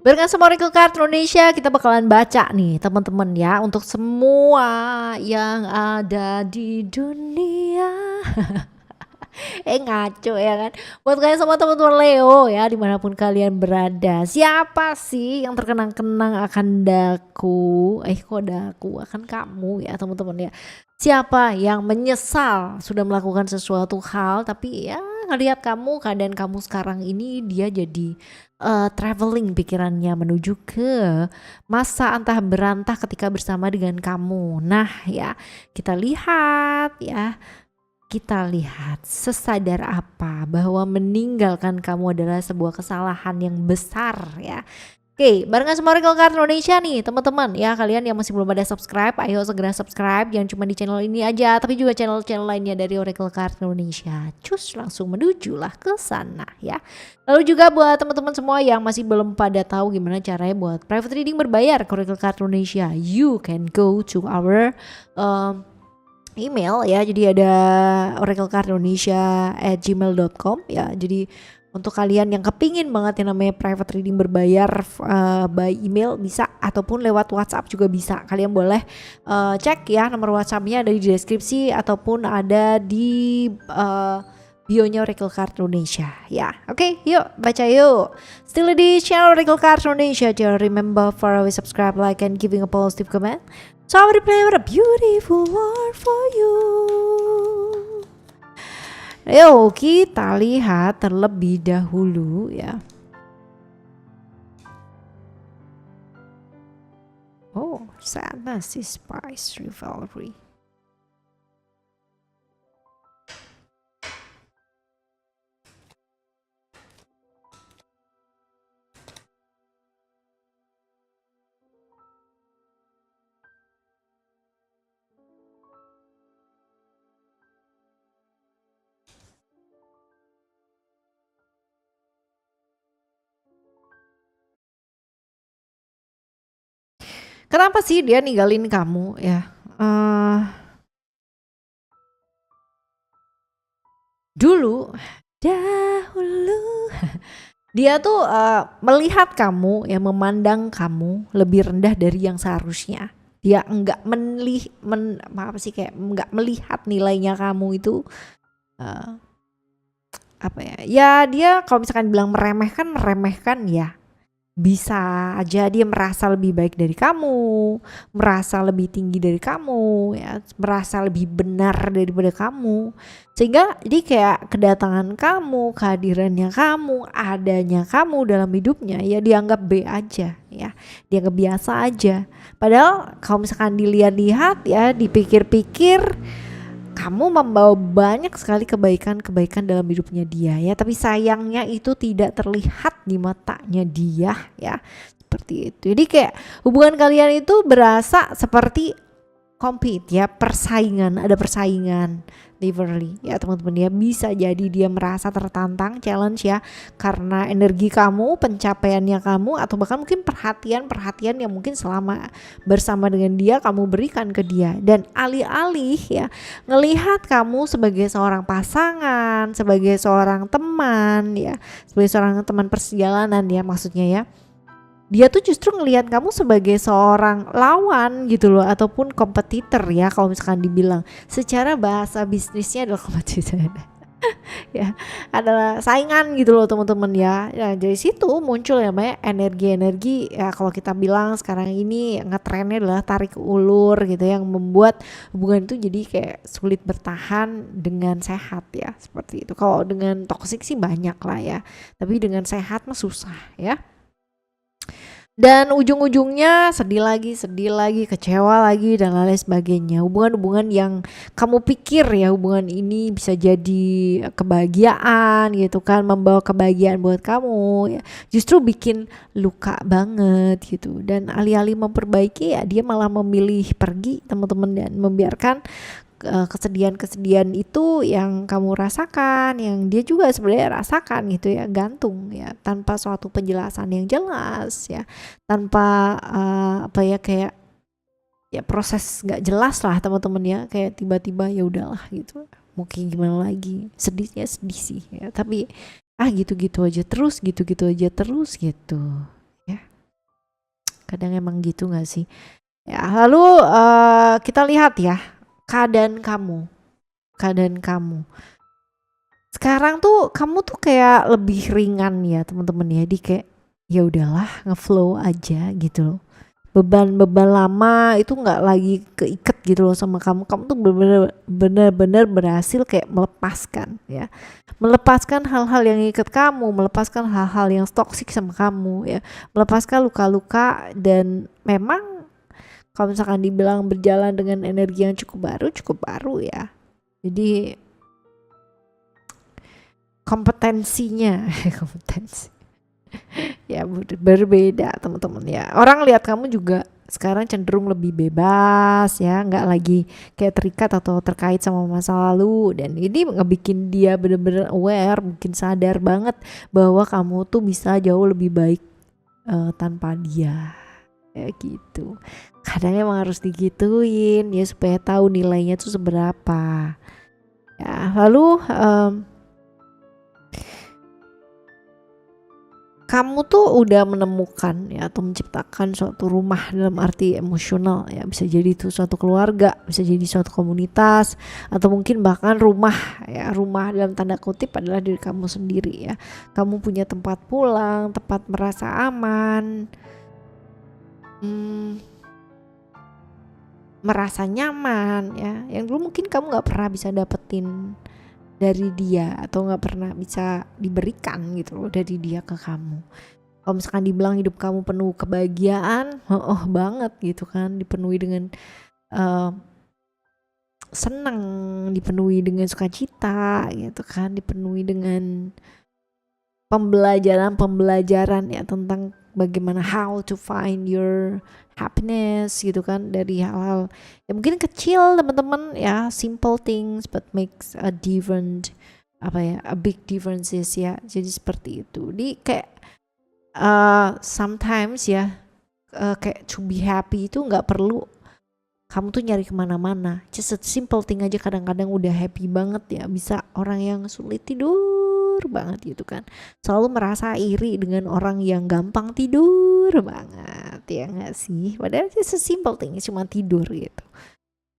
Barengan sama Oracle Card Indonesia kita bakalan baca nih teman-teman ya, untuk semua yang ada di dunia. Ngaco ya kan. Buat kalian semua teman-teman Leo ya, dimanapun kalian berada, siapa sih yang terkenang-kenang akan daku? Kok daku? Akan kamu ya teman-teman ya. Siapa yang menyesal sudah melakukan sesuatu hal, tapi ya ngelihat kamu, keadaan kamu sekarang ini, dia jadi traveling pikirannya menuju ke masa antah berantah ketika bersama dengan kamu. Nah ya, kita lihat ya, kita lihat sesadar apa bahwa meninggalkan kamu adalah sebuah kesalahan yang besar ya. Oke, barengan sama Oracle Card Indonesia nih teman-teman ya. Kalian yang masih belum ada subscribe, ayo segera subscribe. Jangan cuma di channel ini aja, tapi juga channel-channel lainnya dari Oracle Card Indonesia. Cus, langsung menujulah ke sana ya. Lalu juga buat teman-teman semua yang masih belum pada tahu gimana caranya buat private reading berbayar ke Oracle Card Indonesia, you can go to our email ya. Jadi ada oraclecardindonesia@gmail.com ya. Jadi untuk kalian yang kepingin banget yang namanya private reading berbayar by email bisa, ataupun lewat WhatsApp juga bisa. Kalian boleh cek ya, nomor WhatsAppnya ada di deskripsi ataupun ada di bionya Oracle Card Indonesia ya. Oke, yuk baca yuk. Still di channel Oracle Card Indonesia. Just remember for always subscribe, like, and giving a positive comment. So I will play with a beautiful world for you. Yuk kita lihat terlebih dahulu ya. Oh, sadness is spice rivalry. Kenapa sih dia ninggalin kamu ya? Dahulu dia tuh melihat kamu ya, memandang kamu lebih rendah dari yang seharusnya. Dia enggak enggak melihat nilainya kamu itu apa ya? Ya dia kalau misalkan bilang meremehkan ya. Bisa aja dia merasa lebih baik dari kamu, merasa lebih tinggi dari kamu ya, merasa lebih benar daripada kamu. Sehingga jadi kayak kedatangan kamu, kehadirannya kamu, adanya kamu dalam hidupnya ya dianggap B aja ya, dianggap biasa aja. Padahal kalau misalkan dilihat-lihat ya, dipikir-pikir, kamu membawa banyak sekali kebaikan-kebaikan dalam hidupnya dia ya, tapi sayangnya itu tidak terlihat di matanya dia ya, seperti itu. Jadi kayak hubungan kalian itu berasa seperti compete ya, persaingan, ada persaingan literally ya teman-teman ya. Bisa jadi dia merasa tertantang, challenge ya, karena energi kamu, pencapaiannya kamu, atau bahkan mungkin perhatian yang mungkin selama bersama dengan dia kamu berikan ke dia. Dan alih-alih ya ngelihat kamu sebagai seorang pasangan, sebagai seorang teman ya, sebagai seorang teman perjalanan ya maksudnya ya, dia tuh justru ngelihat kamu sebagai seorang lawan gitu loh, ataupun kompetitor ya, kalau misalkan dibilang secara bahasa bisnisnya adalah kompetitor ya, adalah saingan gitu loh teman-teman ya. Ya dari situ muncul ya namanya energi-energi ya, kalau kita bilang sekarang ini ngetrennya adalah tarik ulur gitu, yang membuat hubungan itu jadi kayak sulit bertahan dengan sehat ya, seperti itu. Kalau dengan toksik sih banyak lah ya, tapi dengan sehat mah susah ya. Dan ujung-ujungnya sedih lagi, kecewa lagi, dan lain sebagainya. Hubungan-hubungan yang kamu pikir ya hubungan ini bisa jadi kebahagiaan gitu kan, membawa kebahagiaan buat kamu ya, justru bikin luka banget gitu. Dan alih-alih memperbaiki ya, dia malah memilih pergi teman-teman, dan membiarkan kesedihan-kesedihan itu yang kamu rasakan, yang dia juga sebenarnya rasakan gitu ya, gantung ya, tanpa suatu penjelasan yang jelas ya, tanpa apa ya, kayak ya proses nggak jelas lah teman-teman ya, kayak tiba-tiba ya udahlah gitu, mungkin gimana lagi, sedihnya sedih sih ya, tapi gitu-gitu aja terus gitu ya. Kadang emang gitu gak sih? Ya, lalu kita lihat ya keadaan kamu. Sekarang tuh kamu tuh kayak lebih ringan ya teman-teman ya. Di kayak ya udahlah ngeflow aja gitu loh. Beban-beban lama itu nggak lagi keiket gitu loh sama kamu. Kamu tuh bener-bener berhasil kayak melepaskan ya. Melepaskan hal-hal yang ikat kamu, melepaskan hal-hal yang toksik sama kamu ya. Melepaskan luka-luka dan memang kalau misalkan dibilang berjalan dengan energi yang cukup baru ya. Jadi kompetensinya kompetensi ya berbeda teman-teman ya. Orang lihat kamu juga sekarang cenderung lebih bebas ya, nggak lagi kayak terikat atau terkait sama masa lalu, dan ini ngebikin dia bener-bener aware, mungkin sadar banget bahwa kamu tuh bisa jauh lebih baik tanpa dia ya gitu. Kadang emang harus digituin ya supaya tahu nilainya tuh seberapa ya. Lalu kamu tuh udah menemukan ya atau menciptakan suatu rumah dalam arti emosional ya, bisa jadi itu suatu keluarga, bisa jadi suatu komunitas, atau mungkin bahkan rumah ya. Rumah dalam tanda kutip adalah diri kamu sendiri ya. Kamu punya tempat pulang, tempat merasa aman, merasa nyaman ya, yang dulu mungkin kamu gak pernah bisa dapetin dari dia atau nggak pernah bisa diberikan gitu loh dari dia ke kamu. Kalau misalkan dibilang hidup kamu penuh kebahagiaan, banget gitu kan, dipenuhi dengan senang, dipenuhi dengan sukacita gitu kan, dipenuhi dengan pembelajaran ya tentang bagaimana how to find your happiness gitu kan, dari hal-hal ya mungkin kecil teman-teman ya, simple things but makes a different a big differences ya. Jadi seperti itu. Di kayak sometimes ya kayak to be happy itu nggak perlu kamu tuh nyari kemana-mana, just a simple thing aja kadang-kadang udah happy banget ya. Bisa orang yang sulit tidur banget gitu kan selalu merasa iri dengan orang yang gampang tidur banget ya nggak sih, padahal just a simple thing cuma tidur gitu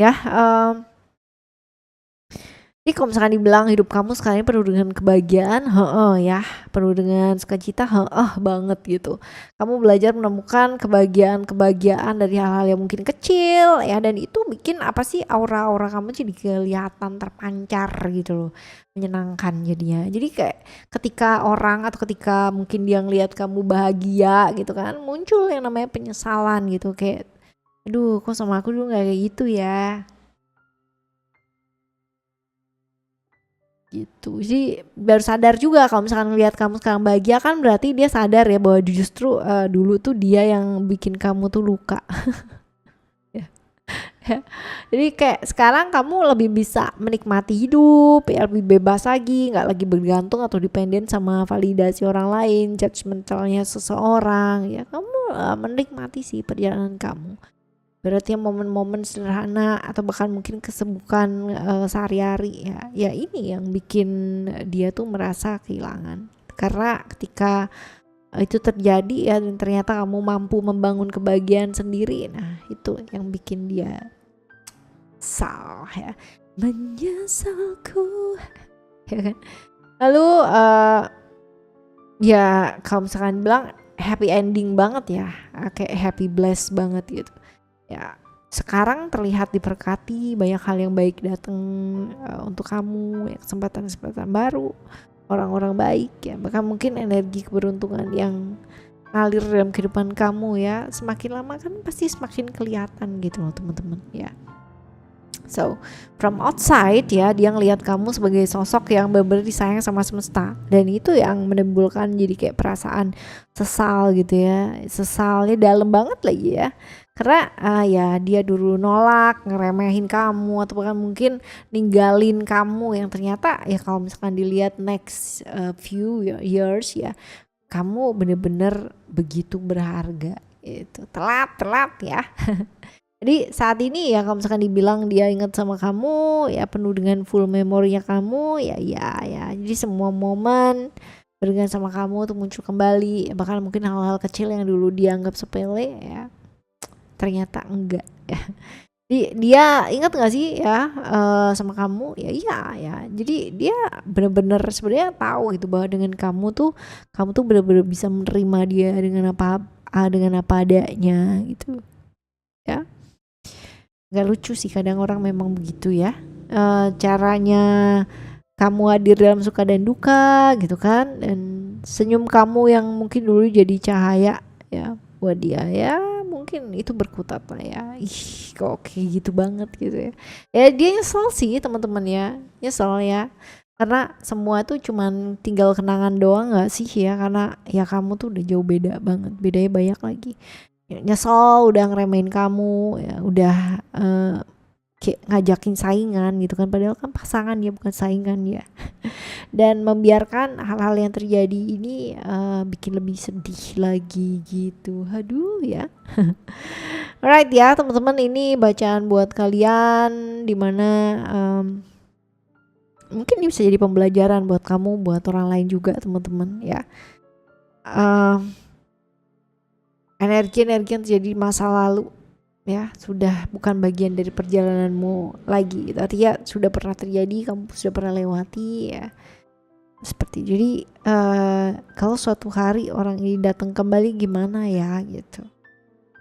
ya. Jadi kalau misalkan dibilang hidup kamu sekarang penuh dengan kebahagiaan, ya, penuh dengan sukacita, banget gitu. Kamu belajar menemukan kebahagiaan dari hal-hal yang mungkin kecil ya, dan itu bikin apa sih aura-aura kamu jadi kelihatan terpancar gitu loh, menyenangkan jadinya. Jadi kayak ketika orang atau ketika mungkin dia ngelihat kamu bahagia gitu kan, muncul yang namanya penyesalan gitu, kayak aduh kok sama aku dulu gak kayak gitu ya gitu. Jadi baru sadar juga kalau misalkan lihat kamu sekarang bahagia kan berarti dia sadar ya bahwa justru dulu tuh dia yang bikin kamu tuh luka. Ya. Jadi kayak sekarang kamu lebih bisa menikmati hidup ya, lebih bebas lagi, nggak lagi bergantung atau dependen sama validasi orang lain, judgmentalnya seseorang ya. Kamu menikmati sih perjalanan kamu. Berarti momen-momen sederhana atau bahkan mungkin kesibukan sehari-hari ya ini yang bikin dia tuh merasa kehilangan. Karena ketika itu terjadi ya, dan ternyata kamu mampu membangun kebahagiaan sendiri, nah itu yang bikin dia salah ya, menyesalku ya kan. Lalu ya kalau misalkan bilang happy ending banget ya, kayak happy blessed banget gitu ya. Sekarang terlihat diberkati, banyak hal yang baik datang untuk kamu ya, kesempatan-kesempatan baru, orang-orang baik ya, bahkan mungkin energi keberuntungan yang ngalir dalam kehidupan kamu ya. Semakin lama kan pasti semakin kelihatan gitu loh teman-teman ya. So from outside ya, dia ngelihat kamu sebagai sosok yang benar-benar disayang sama semesta, dan itu yang menimbulkan jadi kayak perasaan sesal gitu ya. Sesalnya dalam banget lagi ya, karena ya dia dulu nolak, ngeremehin kamu, atau bahkan mungkin ninggalin kamu yang ternyata ya kalau misalkan dilihat next few years ya, kamu bener-bener begitu berharga itu. Telat ya. Jadi saat ini ya kalau misalkan dibilang dia ingat sama kamu ya, penuh dengan full memorinya kamu ya. Jadi semua momen beringat sama kamu tuh muncul kembali, bahkan mungkin hal-hal kecil yang dulu dianggap sepele ya ternyata enggak ya. Dia ingat gak sih ya sama kamu ya, iya ya. Jadi dia benar-benar sebenarnya tahu gitu bahwa dengan kamu tuh benar-benar bisa menerima dia dengan apa adanya gitu ya. Gak lucu sih, kadang orang memang begitu ya. Caranya kamu hadir dalam suka dan duka gitu kan, dan senyum kamu yang mungkin dulu jadi cahaya ya buat dia ya, mungkin itu berkutat lah ya. Ih, kok kayak gitu banget gitu ya. Ya dia nyesel sih teman-teman ya, nyesel ya. Karena semua tuh cuman tinggal kenangan doang gak sih ya, karena ya kamu tuh udah jauh beda banget, bedanya banyak lagi. Ya, nyesel udah ngeremehin kamu ya, udah kayak ngajakin saingan gitu kan, padahal kan pasangan ya bukan saingan ya. Dan membiarkan hal-hal yang terjadi ini bikin lebih sedih lagi gitu. Aduh ya. Alright ya teman-teman, ini bacaan buat kalian dimana mungkin ini bisa jadi pembelajaran buat kamu, buat orang lain juga teman-teman ya. Energi-energi yang terjadi di masa lalu ya sudah bukan bagian dari perjalananmu lagi gitu. Artinya sudah pernah terjadi, kamu sudah pernah lewati ya. Seperti jadi kalau suatu hari orang ini datang kembali gimana ya gitu.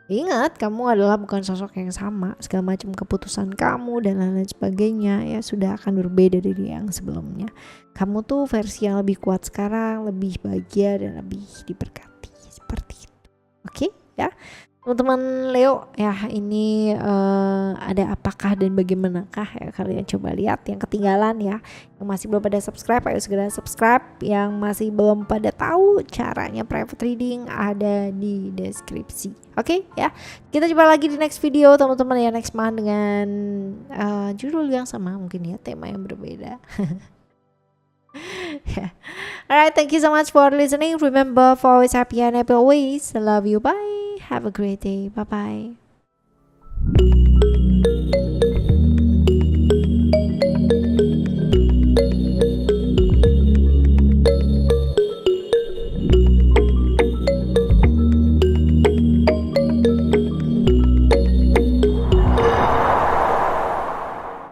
Ingat, kamu adalah bukan sosok yang sama. Segala macam keputusan kamu dan lain-lain sebagainya ya sudah akan berbeda dari yang sebelumnya. Kamu tuh versi yang lebih kuat sekarang, lebih bahagia dan lebih diberkati. Seperti itu. Oke ya teman-teman Leo ya, ini ada apakah dan bagaimanakah ya, kalian coba lihat yang ketinggalan ya, yang masih belum pada subscribe ayo segera subscribe, yang masih belum pada tahu caranya private reading ada di deskripsi. Oke ya, kita coba lagi di next video teman-teman ya, next month dengan judul yang sama mungkin ya, tema yang berbeda. Yeah. Alright, thank you so much for listening. Remember, for always happy and happy always. I love you. Bye. Have a great day. Bye bye.